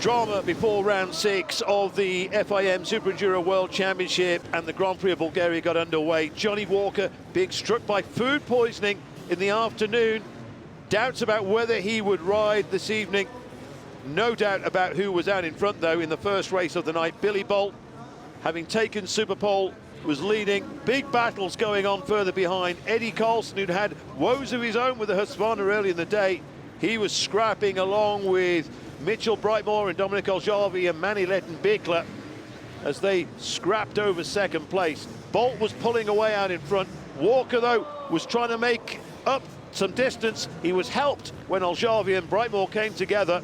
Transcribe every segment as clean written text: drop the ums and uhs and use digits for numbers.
Drama before round 6 of the FIM SuperEnduro World Championship, and the Grand Prix of Bulgaria got underway. Johnny Walker being struck by food poisoning in the afternoon. Doubts about whether he would ride this evening. No doubt about who was out in front, though, in the first race of the night. Billy Bolt, having taken Superpole, was leading. Big battles going on further behind. Eddie Carlson, who'd had woes of his own with the Husqvarna early in the day, he was scrapping along with Mitchell Brightmore and Dominic Aljavi and Manny Letton-Bickler as they scrapped over second place. Bolt was pulling away out in front. Walker, though, was trying to make up some distance. He was helped when Aljavi and Brightmore came together.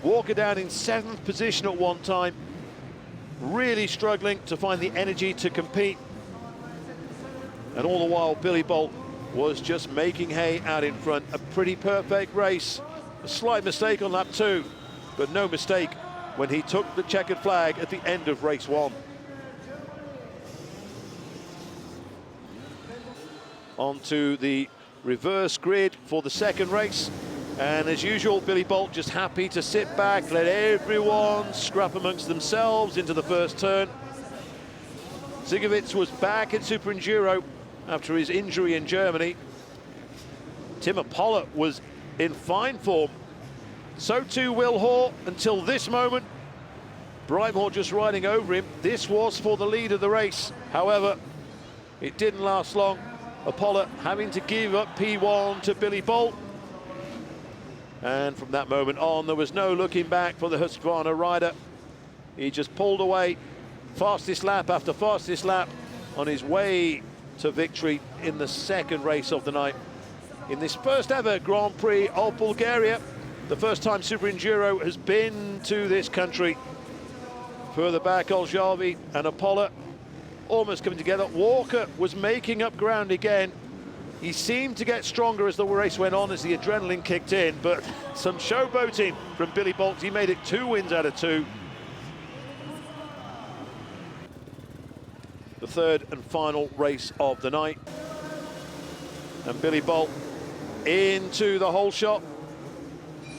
Walker down in 7th position at one time, really struggling to find the energy to compete. And all the while, Billy Bolt was just making hay out in front. A pretty perfect race. A slight mistake on lap 2, but no mistake when he took the checkered flag at the end of race 1. On to the reverse grid for the second race. And as usual, Billy Bolt just happy to sit back, let everyone scrap amongst themselves into the first turn. Zigovits was back in SuperEnduro after his injury in Germany. Tim Apollo was in fine form. So too Will Hoare until this moment. Brightmore just riding over him. This was for the lead of the race. However, it didn't last long. Apollo having to give up P1 to Billy Bolt. And from that moment on, there was no looking back for the Husqvarna rider. He just pulled away, fastest lap after fastest lap, on his way to victory in the second race of the night. In this first ever Grand Prix of Bulgaria, the first time SuperEnduro has been to this country. Further back, Aljavi and Apollo almost coming together. Walker was making up ground again. He seemed to get stronger as the race went on, as the adrenaline kicked in, but some showboating from Billy Bolt. He made it 2 wins out of 2. The third and final race of the night. And Billy Bolt into the whole shot.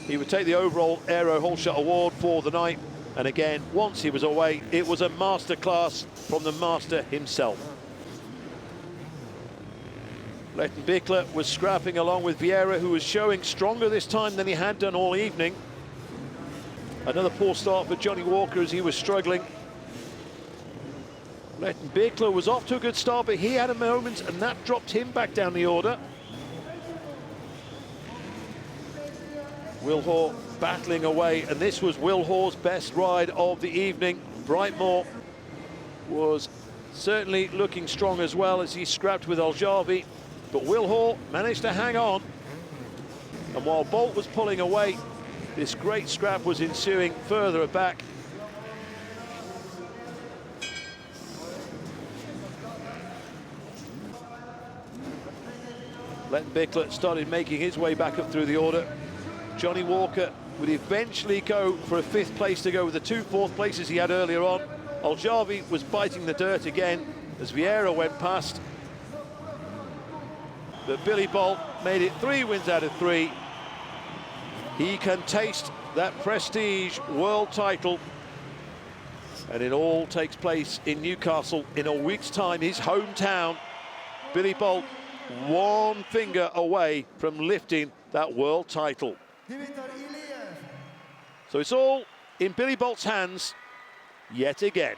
He would take the overall Aero whole shot award for the night. And again, once he was away, it was a masterclass from the master himself. Letton-Bickler was scrapping along with Vieira, who was showing stronger this time than he had done all evening. Another poor start for Johnny Walker as he was struggling. Letton-Bickler was off to a good start, but he had a moment and that dropped him back down the order. Will Hoare battling away, and this was Will Hoare's best ride of the evening. Brightmore was certainly looking strong as well as he scrapped with Aljavi. But Will Hoare managed to hang on. And while Bolt was pulling away, this great scrap was ensuing further back. Letton-Bickler started making his way back up through the order. Johnny Walker would eventually go for a 5th place to go with the 2 4th places he had earlier on. Aljavi was biting the dirt again as Vieira went past. But Billy Bolt made it 3 wins out of 3. He can taste that prestige world title. And it all takes place in Newcastle in a week's time, his hometown. Billy Bolt 1 finger away from lifting that world title. So it's all in Billy Bolt's hands yet again.